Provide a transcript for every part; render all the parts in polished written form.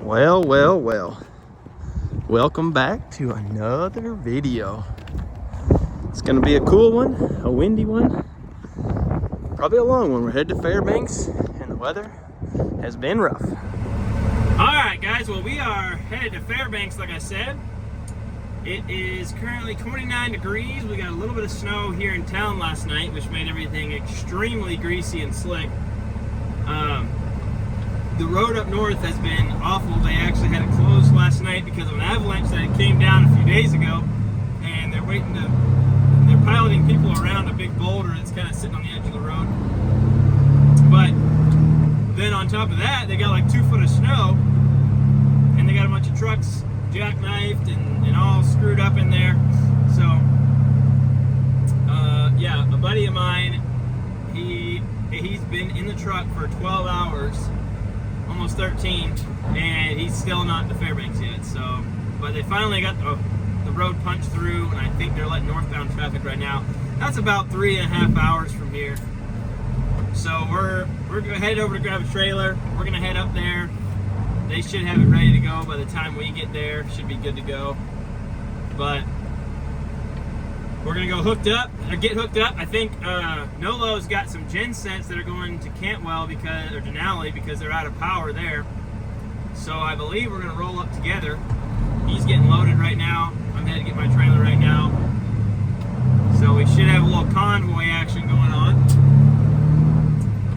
Well. Welcome back to another video. It's gonna be a cool one, a windy one, probably a long one. We're headed to Fairbanks and the weather has been rough. All right, guys, well, we are headed to Fairbanks, like I said. It is currently 29 degrees. We got a little bit of snow here in town last night, which made everything extremely greasy and slick. The road up north has been awful. They actually had it closed last night because of an avalanche that came down a few days ago, and they're piloting people around a big boulder that's kind of sitting on the edge of the road. But then on top of that, they got like 2 foot of snow, and they got a bunch of trucks jackknifed and all screwed up in there. So yeah, a buddy of mine, he's been in the truck for 12 hours, almost 13, and he's still not to Fairbanks yet. So, but they finally got the road punched through, and I think they're letting northbound traffic right now. That's about 3.5 hours from here. So we're headed over to grab a trailer. We're gonna head up there. They should have it ready to go by the time we get there. Should be good to go. But we're gonna go get hooked up. I think Nolo's got some gen sets that are going to Cantwell or Denali because they're out of power there. So I believe we're gonna roll up together. He's getting loaded right now. I'm headed to get my trailer right now. So we should have a little convoy action going on.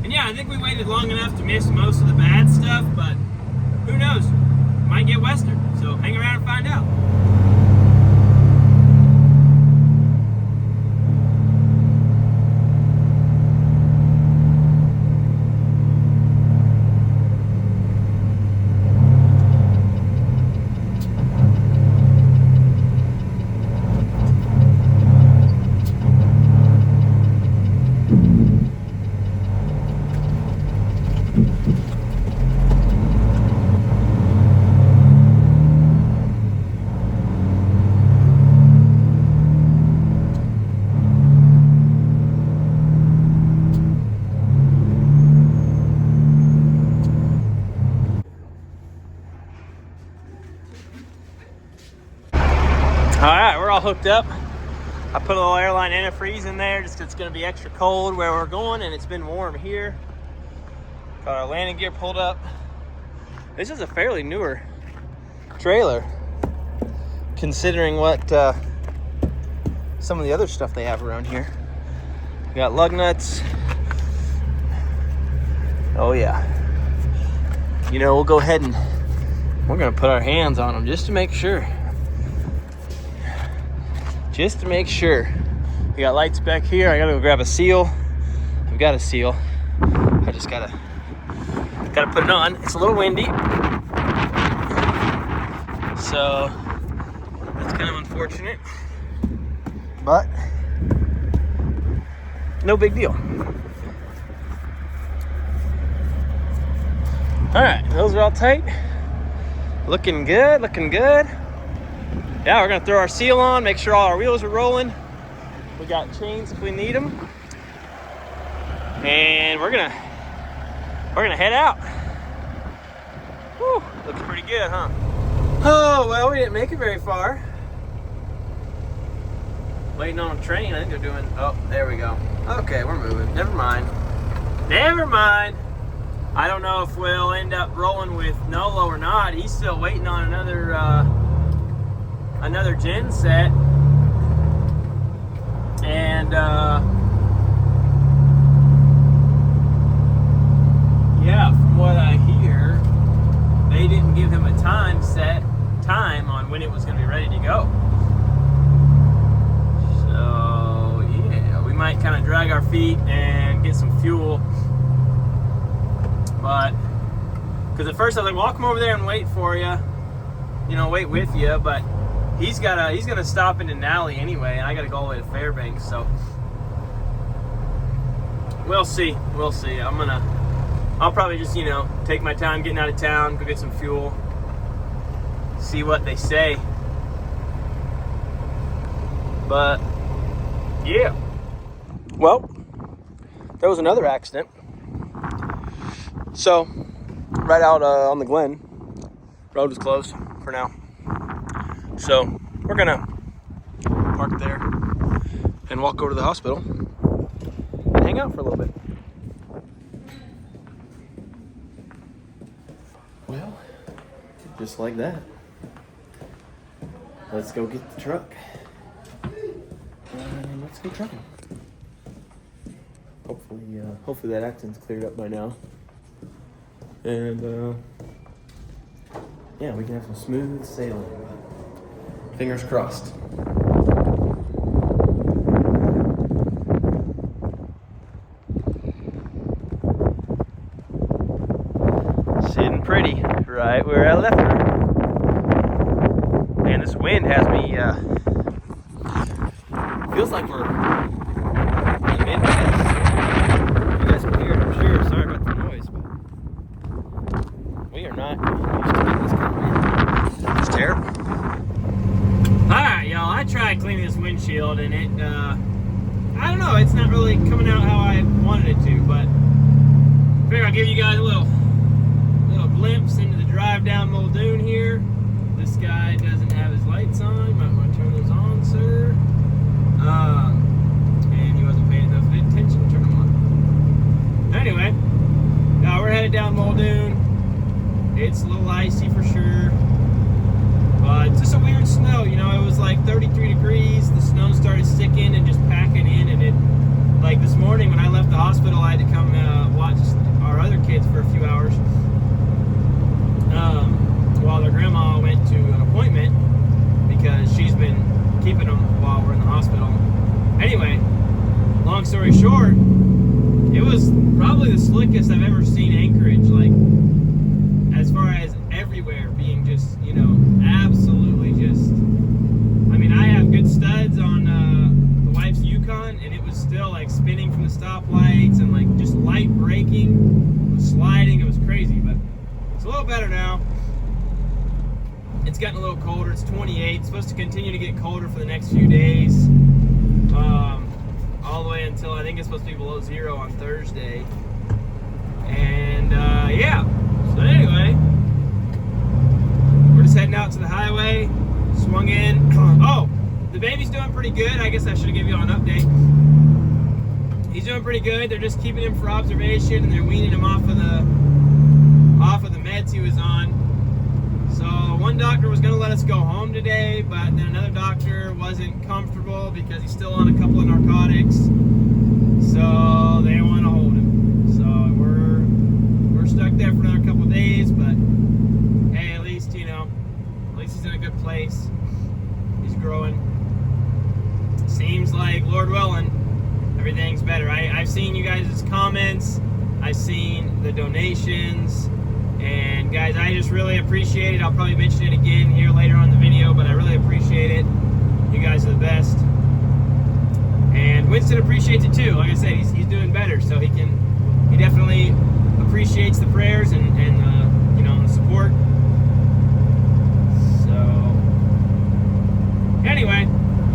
And yeah, I think we waited long enough to miss most of the bad stuff, but who knows? Might get western. So hang around and find out. Alright, we're all hooked up. I put a little airline antifreeze in there just 'cause it's going to be extra cold where we're going, and it's been warm here. Got our landing gear pulled up. This is a fairly newer trailer considering what some of the other stuff they have around here. We got lug nuts. Oh yeah. You know, we'll go ahead and we're going to put our hands on them just to make sure. Just to make sure. We got lights back here. I gotta go grab a seal. I've got a seal. I just gotta put it on. It's a little windy, so that's kind of unfortunate, but no big deal. All right, those are all tight. Looking good, looking good. Yeah, we're gonna throw our seal on, make sure all our wheels are rolling. We got chains if we need them. And we're gonna head out. Whew, looks pretty good, huh? Oh, well, we didn't make it very far. Waiting on a train, I think they're doing, oh, there we go. Okay, we're moving, never mind. Never mind. I don't know if we'll end up rolling with Nolo or not. He's still waiting on another gen set, and yeah, from what I hear, they didn't give him a time on when it was going to be ready to go. So yeah, we might kind of drag our feet and get some fuel, but because at first I was like, well, I'll come over there and wait for you, wait with you, but he's gonna stop in Denali anyway, and I gotta go all the way to Fairbanks, so we'll see. I'll probably just, take my time getting out of town, go get some fuel, see what they say. But yeah. Well, there was another accident. So, right out on the Glen, Road was closed for now. So we're gonna park there and walk over to the hospital and hang out for a little bit. Well, just like that. Let's go get the truck. And let's go trucking. Hopefully that accident's cleared up by now. And yeah, we can have some smooth sailing. Fingers crossed. Sitting pretty right where I left her. Man, this wind has me, feels like we're in Midwest. You guys can hear it, I'm sure. Sorry about the noise, but we are not used to getting this kind of wind. It's terrible. Alright, y'all, I tried cleaning this windshield and it, I don't know, it's not really coming out how I wanted it to, but I figure I'll give you guys a little glimpse into the drive down Muldoon here. This guy doesn't have his lights on. You might want to turn those on, sir. And he wasn't paying enough attention to turn them on. Anyway, now we're headed down Muldoon. It's a little icy for sure. But it's just a weird snow, you know, it was like 33 degrees. The snow started sticking and just packing in, and it, like this morning when I left the hospital, I had to come watch our other kids for a few hours. While their grandma went to an appointment because she's been keeping them while we're in the hospital. Anyway, long story short, it was probably the slickest I've ever seen Anchorage, like as far as everywhere being just, you know, absolutely just, I mean, I have good studs on the wife's Yukon, and it was still like spinning from the stoplights and like just light braking, it was sliding, it was crazy, but it's a little better now. It's gotten a little colder. It's 28. It's supposed to continue to get colder for the next few days. All the way until I think it's supposed to be below 0 on Thursday. And yeah. So anyway, we're just heading out to the highway. Swung in. Oh, the baby's doing pretty good. I guess I should have given you all an update. He's doing pretty good. They're just keeping him for observation, and they're weaning him off of the meds he was on. So one doctor was going to let us go home today, but then another doctor wasn't comfortable because he's still on a couple of narcotics. So they want to hold him. So we're stuck there for another couple of days, but hey, at least, you know, at least he's in a good place. He's growing. Seems like, Lord willing, everything's better. I've seen you guys' comments. I've seen the donations. And guys, I just really appreciate it. I'll probably mention it again here later on in the video, but I really appreciate it. You guys are the best. And Winston appreciates it too. Like I said, he's doing better, so he definitely appreciates the prayers and you know, the support. So anyway,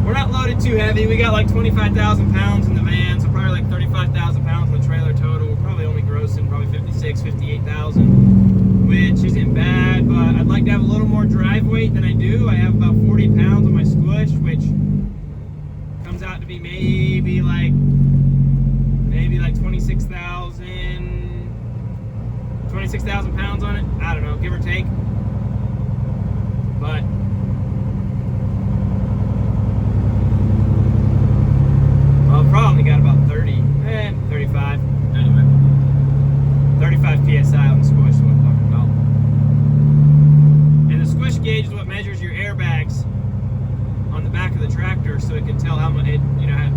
we're not loaded too heavy. We got like 25,000 pounds in the van, so probably like 35,000 pounds in the trailer total. We're probably only grossing probably 58,000, which isn't bad, but I'd like to have a little more drive weight than I do. I have about 40 pounds on my squish, which comes out to be maybe like 26,000 pounds on it. I don't know, give or take. But well, probably got about 35. Anyway, 35 psi on the squish is what I'm talking about. And the squish gauge is what measures your airbags on the back of the tractor, so it can tell how much it, you know,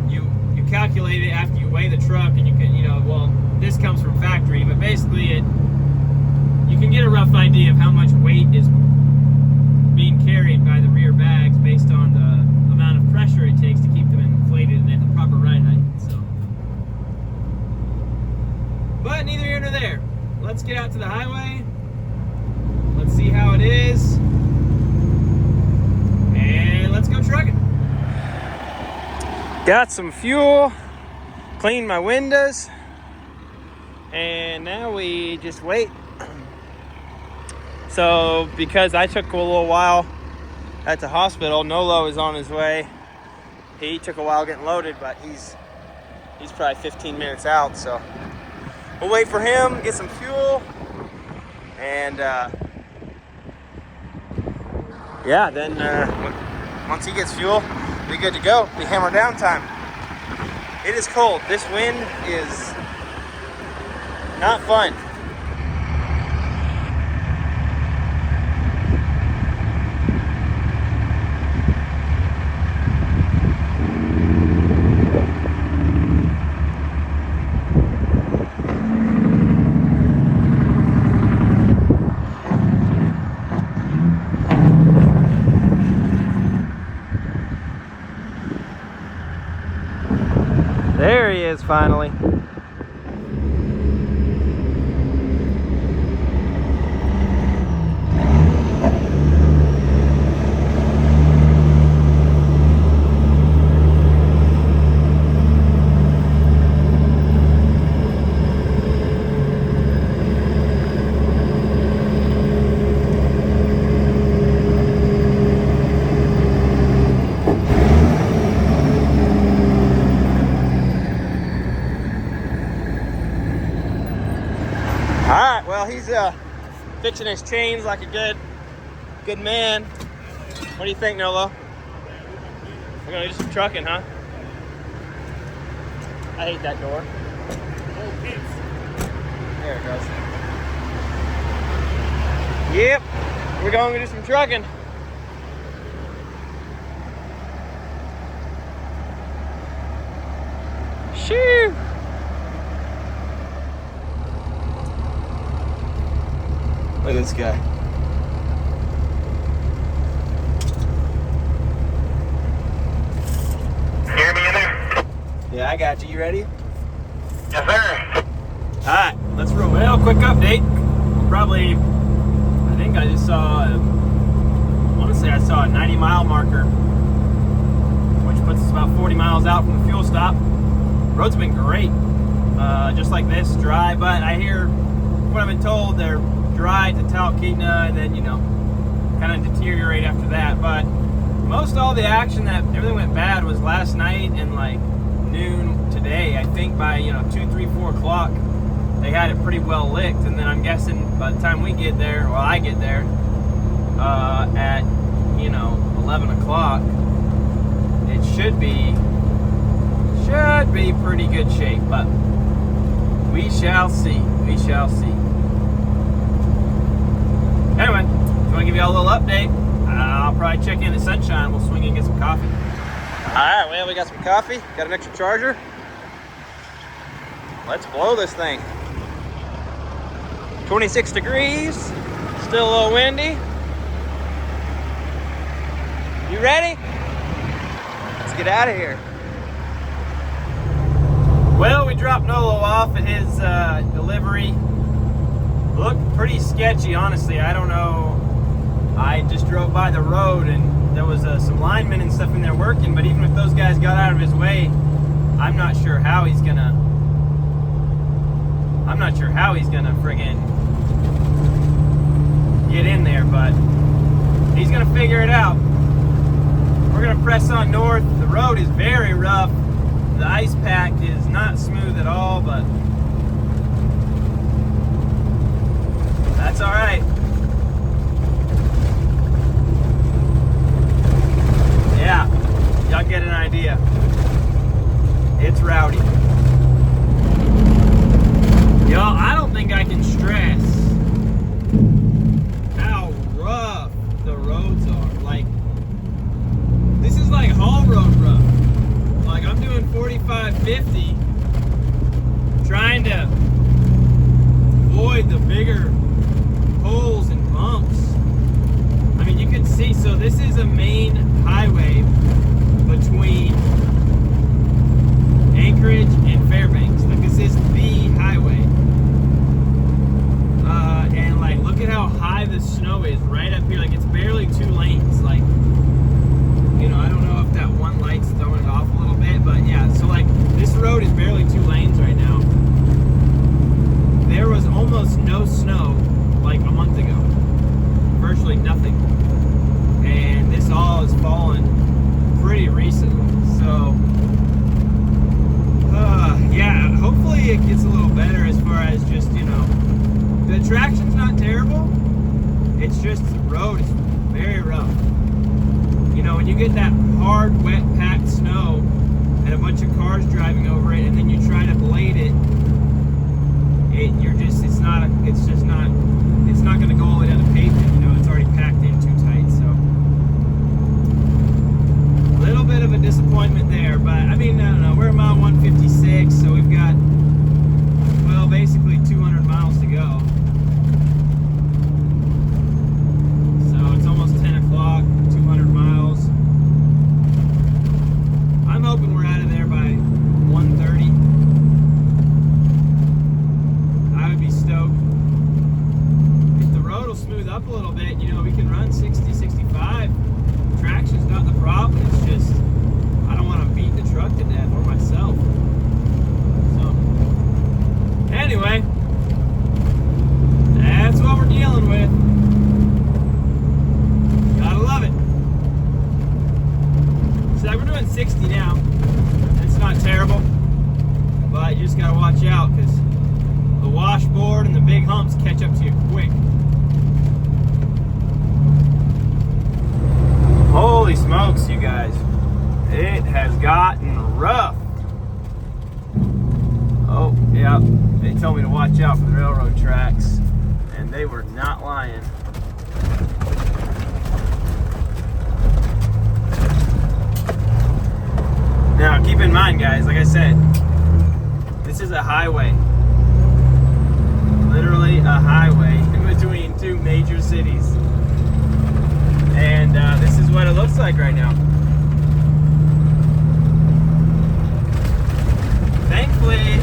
you calculate it after you weigh the truck, and you can, you know, well, this comes from factory, but basically you can get a rough idea of how much weight is being carried by the rear bags based on the amount of pressure it takes to keep them inflated and at the proper ride height. So, but neither here nor there. Let's get out to the highway. Let's see how it is, and let's go trucking. Got some fuel, cleaned my windows, and now we just wait. So because I took a little while at the hospital, Nolo is on his way. He took a while getting loaded, but he's probably 15 minutes out. So we'll wait for him, get some fuel, and yeah, then once he gets fuel, we'll be good to go. Be hammer down time. It is cold. This wind is not fun. There he is finally. Alright, well, he's fixing his chains like a good man. What do you think, Nolo? We're gonna do some trucking, huh? I hate that door. There it goes. Yep, we're going to do some trucking. Shoo! Look at this guy. Hear me in there? Yeah, I got you. You ready? Yes, sir. Alright, let's roll. Well, quick update. Probably, I think I just saw, I want to say I saw a 90-mile marker, which puts us about 40 miles out from the fuel stop. Road's been great. Just like this, dry, but I hear, what I've been told, they're dry to Talkeetna and then, you know, kind of deteriorate after that. But most all the action that everything went bad was last night and like noon today. I think by, you know, 2, 3, 4 o'clock they had it pretty well licked, and then I'm guessing by the time we get there, well, I get there at, you know, 11 o'clock, it should be pretty good shape, but we shall see. We shall see. Anyway, if you want to give you all a little update, I'll probably check in at Sunshine. We'll swing in and get some coffee. Alright, well, we got some coffee. Got an extra charger. Let's blow this thing. 26 degrees. Still a little windy. You ready? Let's get out of here. Well, we dropped Nolo off at his delivery. Looked pretty sketchy, honestly. I don't know. I just drove by the road and there was some linemen and stuff in there working, but even if those guys got out of his way, I'm not sure how he's gonna friggin' get in there, but he's gonna figure it out. We're gonna press on north. The road is very rough. The ice pack is not smooth at all, but that's all right. Yeah, y'all get an idea. It's rowdy. Y'all, I don't think I can stress how rough the roads are. Like, this is like haul road rough. Like, I'm doing 45, 50, trying to avoid the bigger holes and bumps. I mean, you can see, so this is a main highway between Anchorage and Fairbanks. Like, this is the highway. And like, look at how high the snow is right up here. Like, it's barely 2 lanes. Like, you know, I don't know if that one light's throwing it off a little bit, but yeah, so like, this road is barely 2 lanes right now. There was almost no snow like a month ago. traction's not terrible. It's just the road is very rough. You know, when you get that hard, wet, packed snow and a bunch of cars driving over it, and then you try to blade it, it's not going to go all the way down the pavement. You know, it's already packed in too tight. So a little bit of a disappointment there, but I mean, I don't know. We're at mile 156, so we've got, well, basically 200 miles to go. So it's almost 10 o'clock, 200 miles. I'm hoping we're out of there by 1:30. I would be stoked. If the road will smooth up a little bit, you know, we can run 60, 65. Traction's not the problem. It's just, I don't want to beat the truck to death or myself. So, anyway, that's what we're dealing with. Gotta love it. So we're doing 60 now. It's not terrible, but you just gotta watch out because the washboard and the big humps catch up to you quick. Holy smokes, you guys. It has gotten rough. Oh, yeah. They told me to watch out for the railroad tracks, and they were not lying. Now, keep in mind, guys, like I said, this is a highway. Literally a highway in between two major cities. And this is what it looks like right now. Thankfully,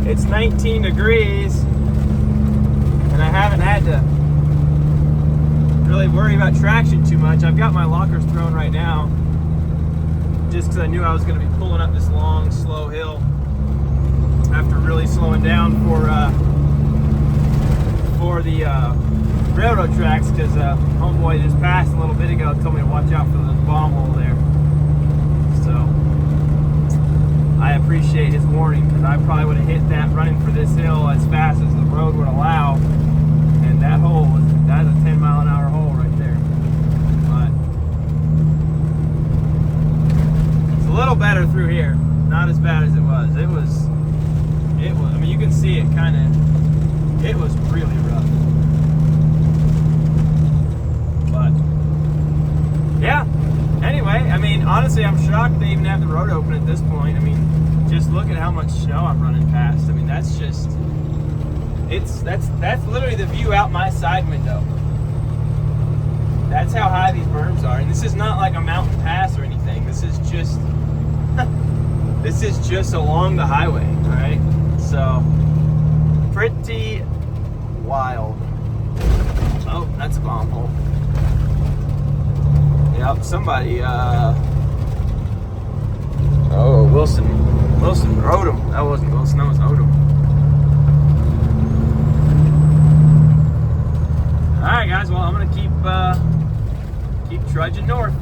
it's 19 degrees, and I haven't had to really worry about traction too much. I've got my lockers thrown right now, just because I knew I was going to be pulling up this long, slow hill after really slowing down for the railroad tracks, because homeboy just passed a little bit ago, told me to watch out for the bomb hole there. So I appreciate his warning, because I probably would have hit that running for this hill as fast as the road would allow, and that's a 10-mile-an-hour hole right there. But it's a little better through here, not as bad as it was. It was. I mean, you can see it it was really rough. But yeah. Anyway, I mean, honestly, I'm shocked they even have the road open at this point. I mean, just look at how much snow I'm running past. I mean, that's just, that's literally the view out my side window. That's how high these berms are. And this is not like a mountain pass or anything. This is just along the highway, all right? So, pretty wild. Oh, that's a bomb hole. Yep, somebody, oh, Wilson rode him. That wasn't Wilson, that was Odom. Alright guys, well, I'm gonna keep trudging north.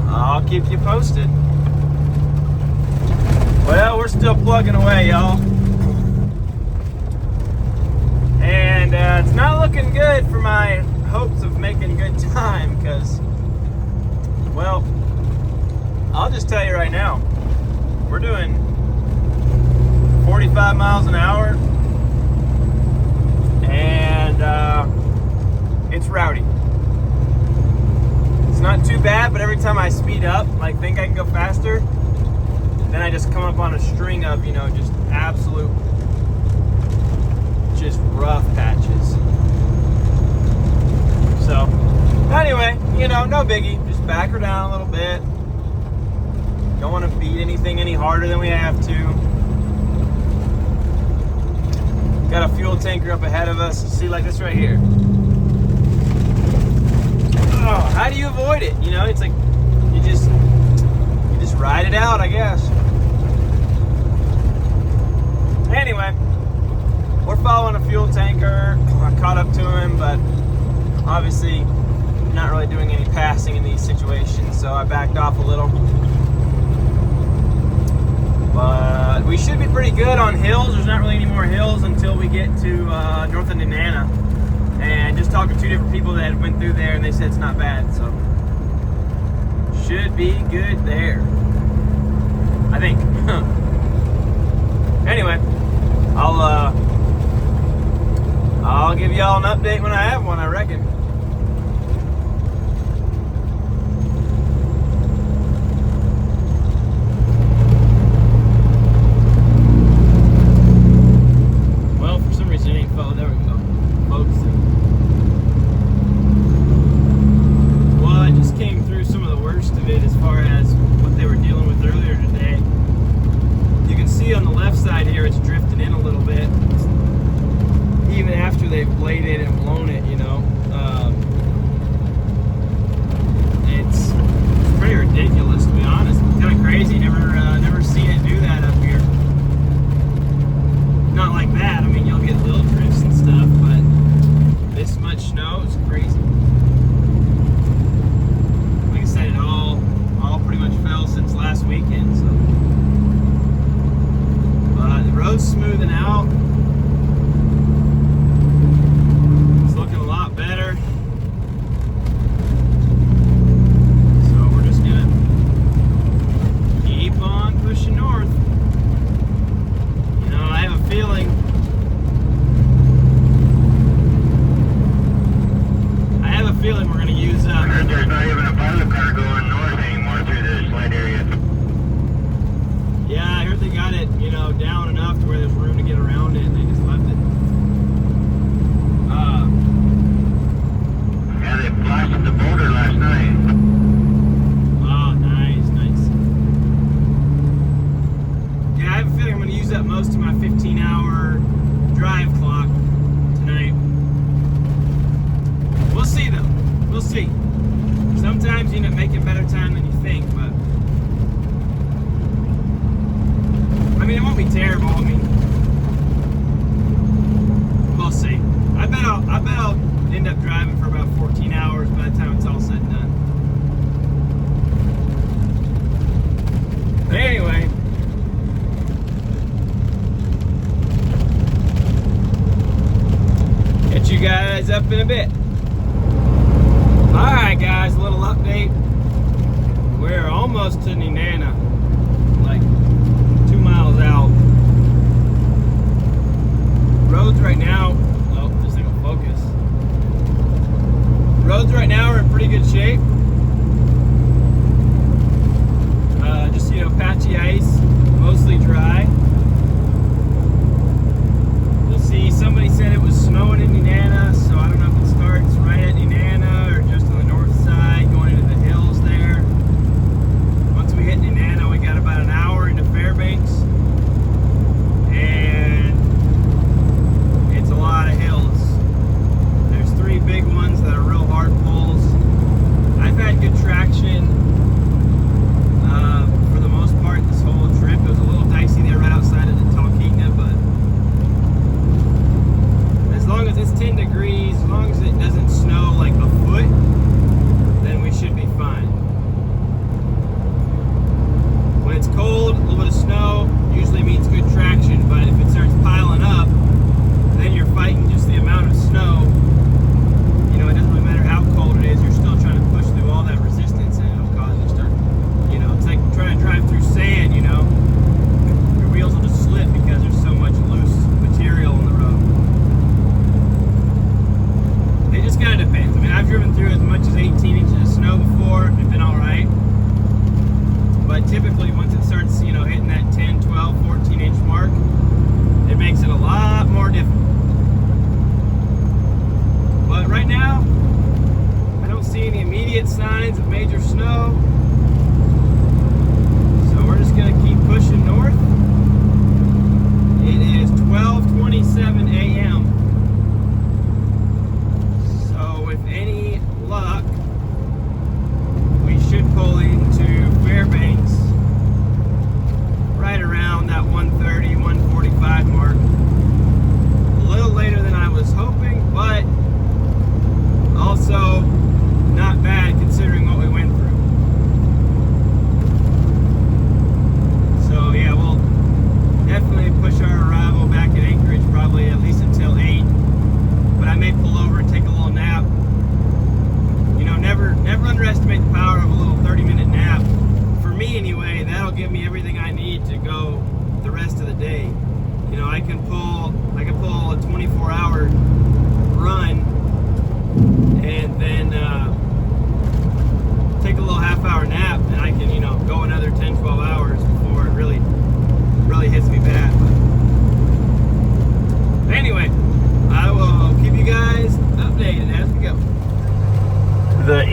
I'll keep you posted. Well, we're still plugging away, y'all. And it's not looking good for my hopes of making good time, because, well, I'll just tell you right now, we're doing 45 miles an hour, and it's rowdy. It's not too bad, but every time I speed up, like think I can go faster, then I just come up on a string of, you know, just absolute, just rough patches. So, anyway, you know, no biggie. Just back her down a little bit. Don't want to beat anything any harder than we have to. Got a fuel tanker up ahead of us. See, like this right here. Oh, how do you avoid it? You know, it's like you just ride it out, I guess. Anyway, we're following a fuel tanker. I caught up to him, but obviously not really doing any passing in these situations, so I backed off a little. But we should be pretty good on hills. There's not really any more hills until we get to north of Nenana. And just talked to 2 different people that went through there, and they said it's not bad. So should be good there, I think. Anyway, I'll give y'all an update when I have one, I reckon. Well, for some reason it ain't focused. There we go. Focusing. Well, I just came through some of the worst of it as far as what they were dealing with earlier today. You can see on the left side here it's drifting in a little bit. Even after they've bladed and blown it, you know. It's pretty ridiculous, to be honest. Kind of crazy. Never seen it do that up here. Not like that. I mean, you'll get little drifts and stuff, but this much snow is crazy. Like I said, it all pretty much fell since last weekend. So, but the road's smoothing out. Better. So we're just gonna keep on pushing north. You know, I have a feeling we're gonna use I heard there's not even a pilot car going north anymore through the slide area. Yeah, I heard they got it, you know, down enough to where there's room to get around it, and they just left it. Yeah, they blasted the boulder last night. Oh, nice. Yeah, I have a feeling I'm going to use up most of my 15-hour drive clock tonight. We'll see, though. We'll see. Sometimes you end up making better time than you think, but I mean, it won't be terrible. I mean, we'll see. I bet I'll end up driving for about 14 hours by the time it's all said and done. But anyway, catch you guys up in a bit. Alright guys, a little update. We're almost to Nenana, like 2 miles out. Roads right now, oh, this thing will focus. Roads right now are in pretty good shape. Just, you know, patchy ice, mostly dry. You'll see, somebody said it was snowing in Nenana, so I don't know if it starts right at Nenana or just on the north side going into the hills there. Once we hit Nenana, we got about an hour into Fairbanks, and it's a lot of hills. There's 3 big ones that are real hard pulls. I've had good traction for the most part this whole trip. It was a little dicey there right outside of the Talkeetna, but as long as it's 10 degrees, as long as it doesn't snow like a foot, then we should be fine. When it's cold, a little bit of snow usually means good traction, but if it starts piling up, then you're fighting just the amount of snow. You know, it doesn't really matter how cold it is, you're still trying to push through all that resistance, and it'll cause you to start, you know, it's like trying to drive through sand, you know. Your wheels will just slip because there's so much loose material on the road. It just kind of depends.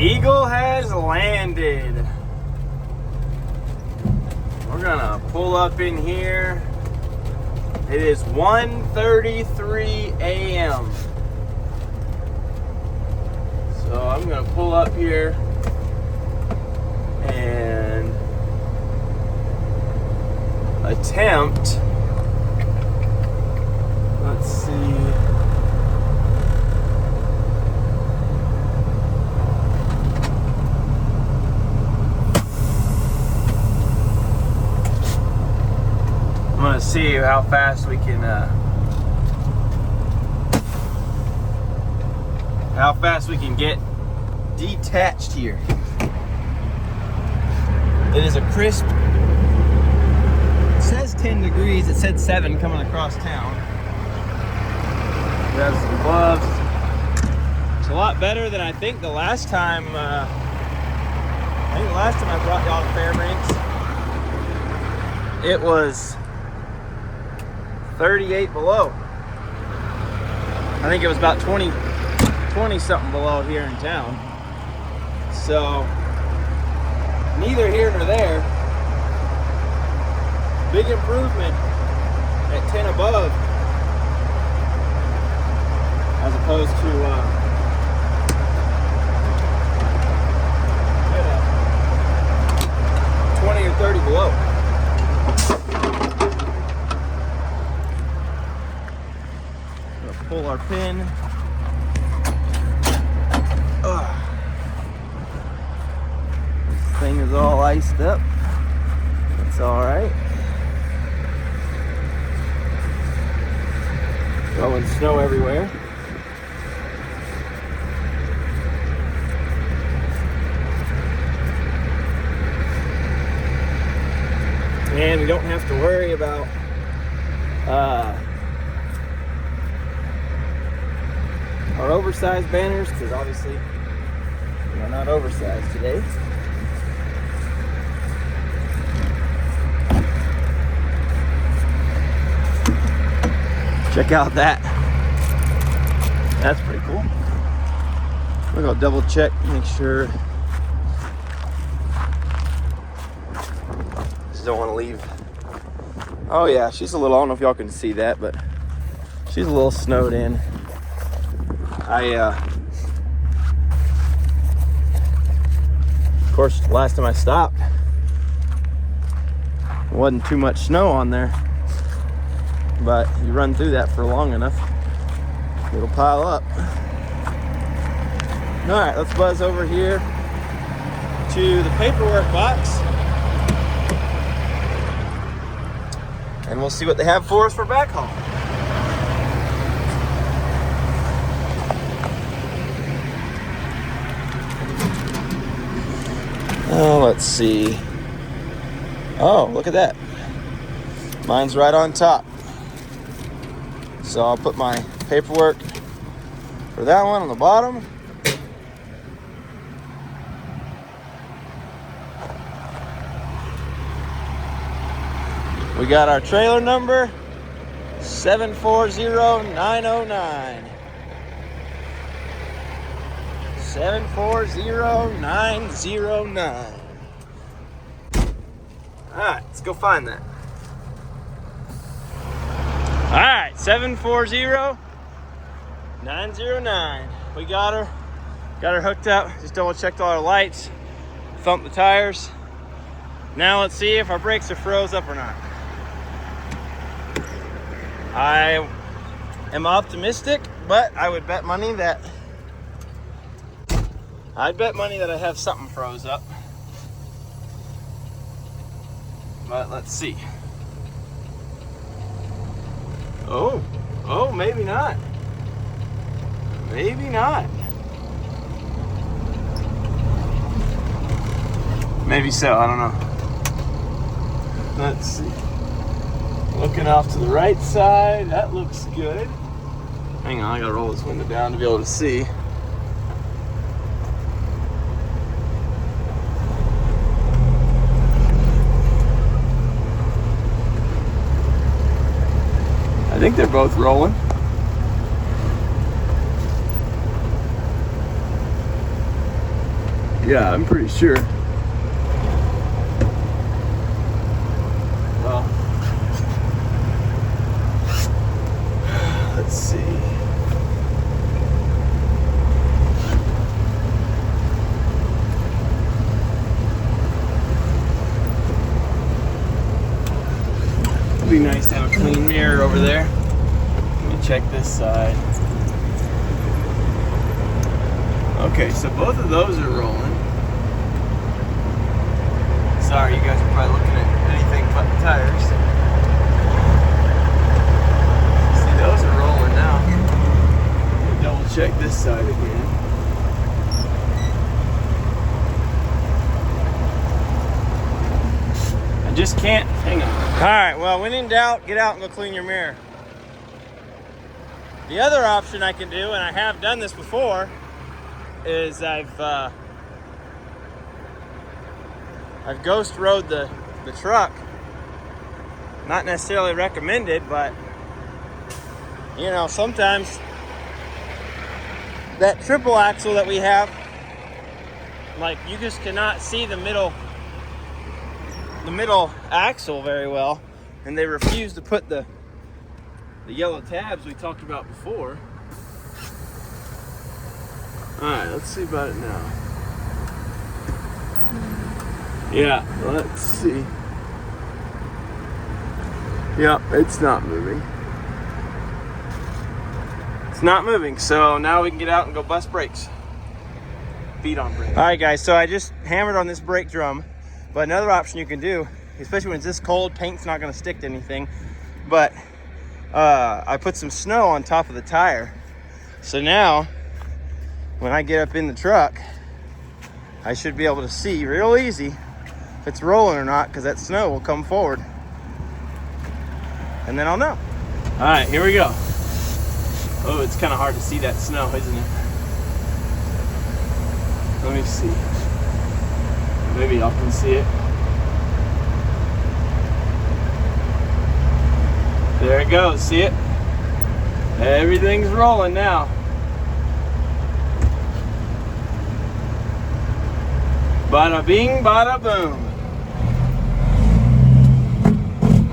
Eagle has landed. We're gonna pull up in here. It is 1:33 a.m. So I'm gonna pull up here and attempt, let's see, I'm gonna see how fast we can get detached here. It is a crisp, it says 10 degrees, it said 7 coming across town. Grab some gloves. It's a lot better than I think the last time, I brought y'all to Fairbanks, it was 38 below. I think it was about 20 something below here in town. So neither here nor there. Big improvement at 10 above as opposed to 20 or 30 below. Gonna pull our pin. This thing is all iced up. It's all right. Throwing snow everywhere. And we don't have to worry about our oversized banners, because obviously we're not oversized today. Check out that. That's pretty cool. We're gonna double check, make sure. Just don't want to leave. Oh yeah, she's a little, I don't know if y'all can see that, but she's a little snowed in. Of course, last time I stopped, there wasn't too much snow on there, but you run through that for long enough, it'll pile up. All right, let's buzz over here to the paperwork box, and we'll see what they have for us for backhaul. Oh, let's see. Oh, look at that. Mine's right on top. So I'll put my paperwork for that one on the bottom. We got our trailer number, 740909. 740909. All right, let's go find that. All right, 740909. We got her hooked up. Just double checked all our lights, thumped the tires. Now let's see if our brakes are froze up or not. I am optimistic, but I would bet money that I have something froze up. But let's see. Oh, maybe not. Maybe not. Maybe so, I don't know. Let's see. Looking off to the right side, that looks good. Hang on, I gotta roll this window down to be able to see. I think they're both rolling. Yeah, I'm pretty sure. Well, let's see. It'd be nice to have a clean mirror over there. Let me check this side. Okay, so both of those are rolling. Sorry, you guys are probably looking at anything but the tires. See, those are rolling now. Let me double check this side again. I just can't, hang on. All right, well, when in doubt, get out and go clean your mirror. The other option I can do, and I have done this before, is I've ghost rode the truck. Not necessarily recommended, but you know, sometimes that triple axle that we have, like, you just cannot see the middle axle very well, and they refuse to put the yellow tabs we talked about before. Alright, let's see about it now. Yeah, let's see. Yep, it's not moving. It's not moving, so now we can get out and go bust brakes. Feet on brakes. Alright guys, so I just hammered on this brake drum, but another option you can do, especially when it's this cold, paint's not going to stick to anything, but I put some snow on top of the tire. So now, when I get up in the truck, I should be able to see real easy if it's rolling or not, because that snow will come forward. And then I'll know. All right, here we go. Oh, it's kind of hard to see that snow, isn't it? Let me see. Maybe y'all can see it. There it goes, see it? Everything's rolling now. Bada bing, bada boom.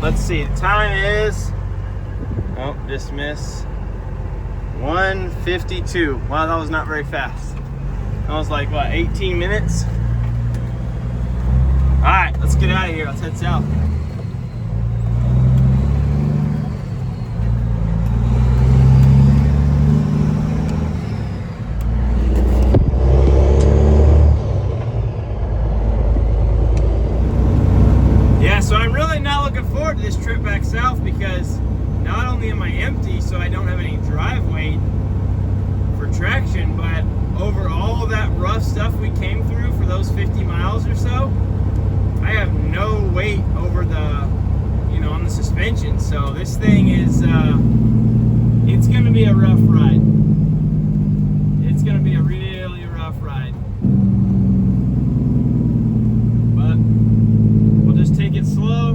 Let's see, the time is, oh, dismiss, 1:52. Wow, that was not very fast. That was like, what, 18 minutes? All right, let's get out of here. Let's head south. So I'm really not looking forward to this trip back south, because not only am I empty, so I don't have any drive weight for traction, but over all that rough stuff we came through for those 50 miles or so, I have no weight over the, you know, on the suspension. So this thing is, it's going to be a rough ride. It's going to be a really rough ride. Just take it slow,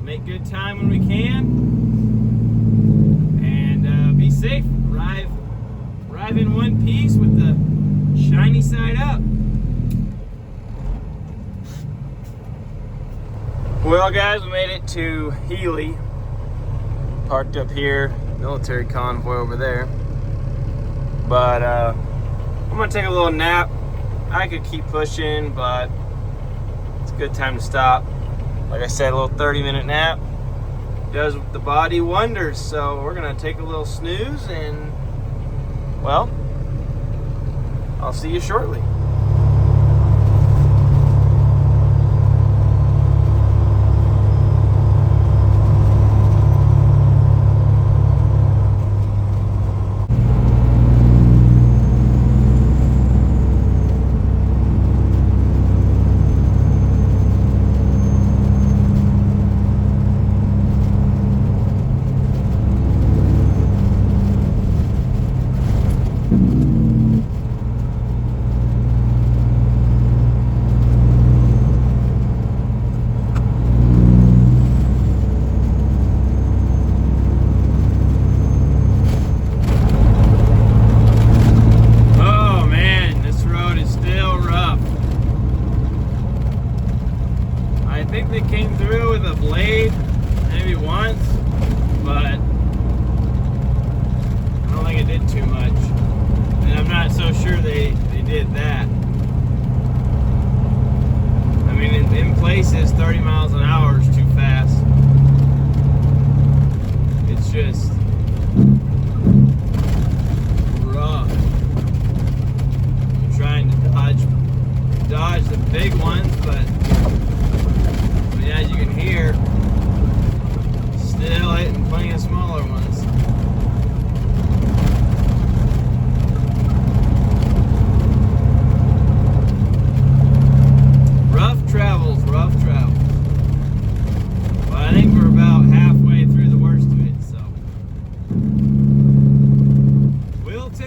make good time when we can, and be safe. Arrive in one piece with the shiny side up. Well guys, we made it to Healy. Parked up here, military convoy over there. But I'm gonna take a little nap. I could keep pushing, but good time to stop. Like I said, a little 30-minute nap does the body wonders. So we're gonna take a little snooze, and well, I'll see you shortly.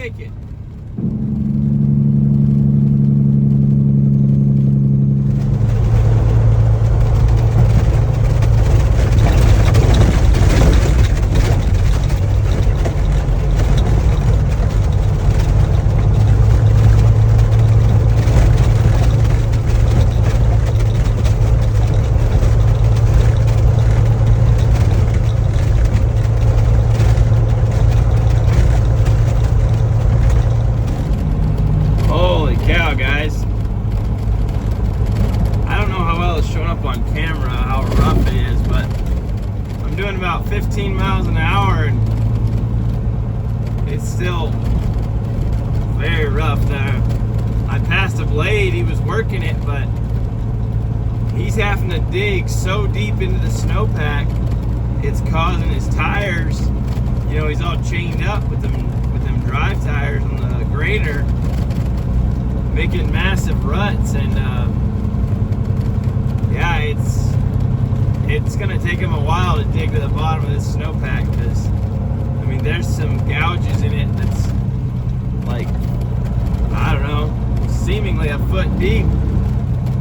take it. Guys, I don't know how well it's showing up on camera how rough it is, but I'm doing about 15 miles an hour and it's still very rough. I passed a blade, he was working it, but he's having to dig so deep into the snowpack, it's causing his tires, you know, he's all chained up with them drive tires on the grader, making massive ruts, and yeah, it's gonna take him a while to dig to the bottom of this snowpack, because I mean there's some gouges in it that's like, I don't know, seemingly a foot deep,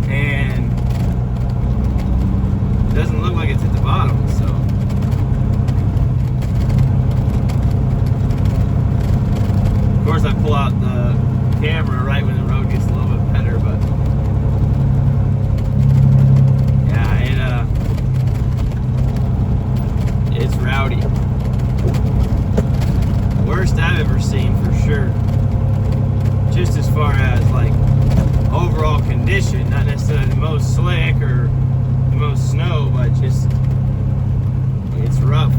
and it doesn't look like it's at the bottom. So of course I pull out the camera right when the road gets a little bit better, but yeah, it's rowdy. Worst I've ever seen for sure. Just as far as like overall condition, not necessarily the most slick or the most snow, but just it's rough.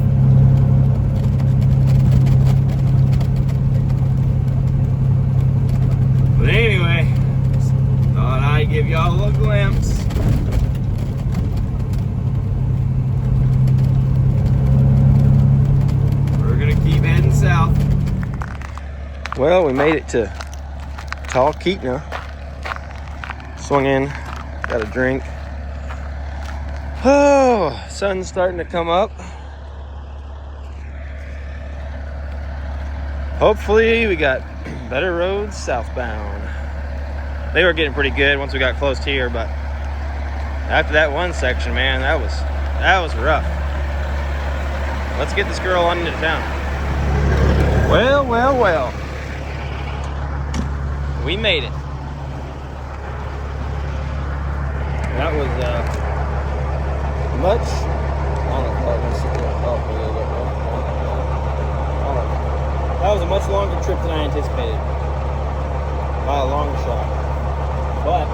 But anyway, thought I'd give y'all a glimpse. We're gonna keep heading south. Well, we made it to Talkeetna. Swung in, got a drink. Oh, sun's starting to come up. Hopefully we got better roads southbound. They were getting pretty good once we got close to here, but after that one section, man, that was rough. Let's get this girl on into town. Well, well, well. We made it. That was much. That was a much longer trip than I anticipated. By a long shot. But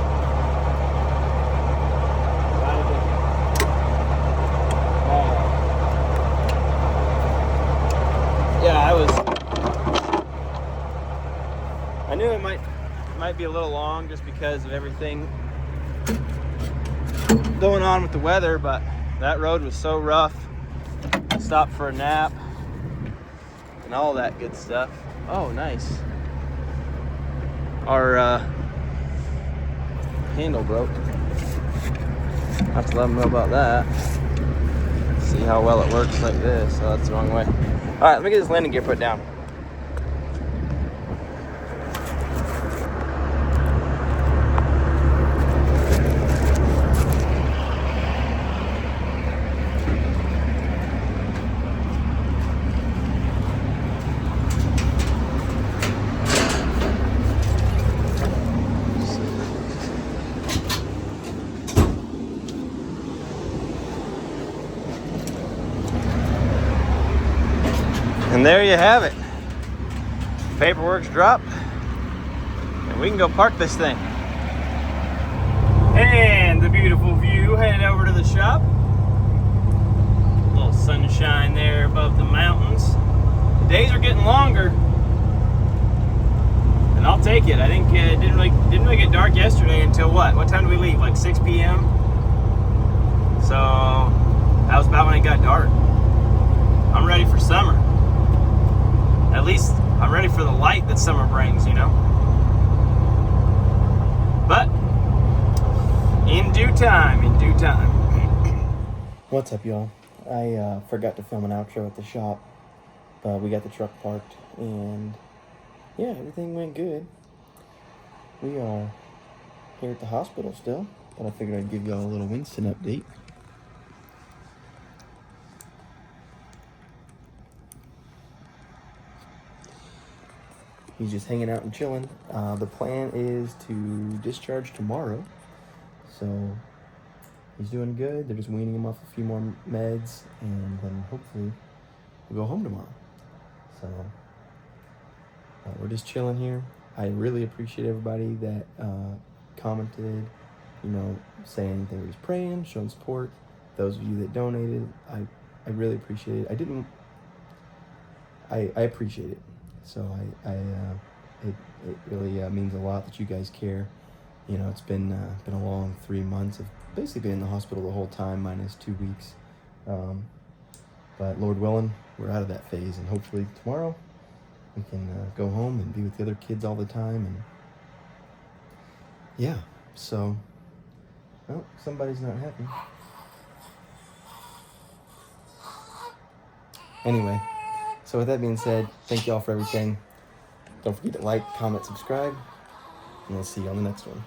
yeah, I knew it might be a little long just because of everything going on with the weather, but that road was so rough. I stopped for a nap and all that good stuff. Oh, nice. Our handle broke. I'll have to let them know about that. See how well it works like this. Oh, that's the wrong way. All right, let me get this landing gear put down. And there you have it. Paperwork's dropped, and we can go park this thing. And the beautiful view headed over to the shop. A little sunshine there above the mountains. The days are getting longer, and I'll take it. I think it didn't really get dark yesterday until what? What time did we leave? Like 6 p.m. So that was about when it got dark. I'm ready for summer. At least I'm ready for the light that summer brings, you know. But in due time, What's up, y'all? I forgot to film an outro at the shop, but we got the truck parked, and yeah, everything went good. We are here at the hospital still, but I figured I'd give y'all a little Winston update. He's just hanging out and chilling. The plan is to discharge tomorrow, so he's doing good. They're just weaning him off a few more meds, and then hopefully we'll go home tomorrow. So we're just chilling here. I really appreciate everybody that commented, saying they were just praying, showing support. Those of you that donated, I really appreciate it. I appreciate it. So it really means a lot that you guys care. It's been a long 3 months of basically being in the hospital the whole time, minus 2 weeks. But Lord willing, we're out of that phase, and hopefully tomorrow we can go home and be with the other kids all the time. And yeah, so, well, somebody's not happy. Anyway, so with that being said, thank you all for everything. Don't forget to like, comment, subscribe, and we'll see you on the next one.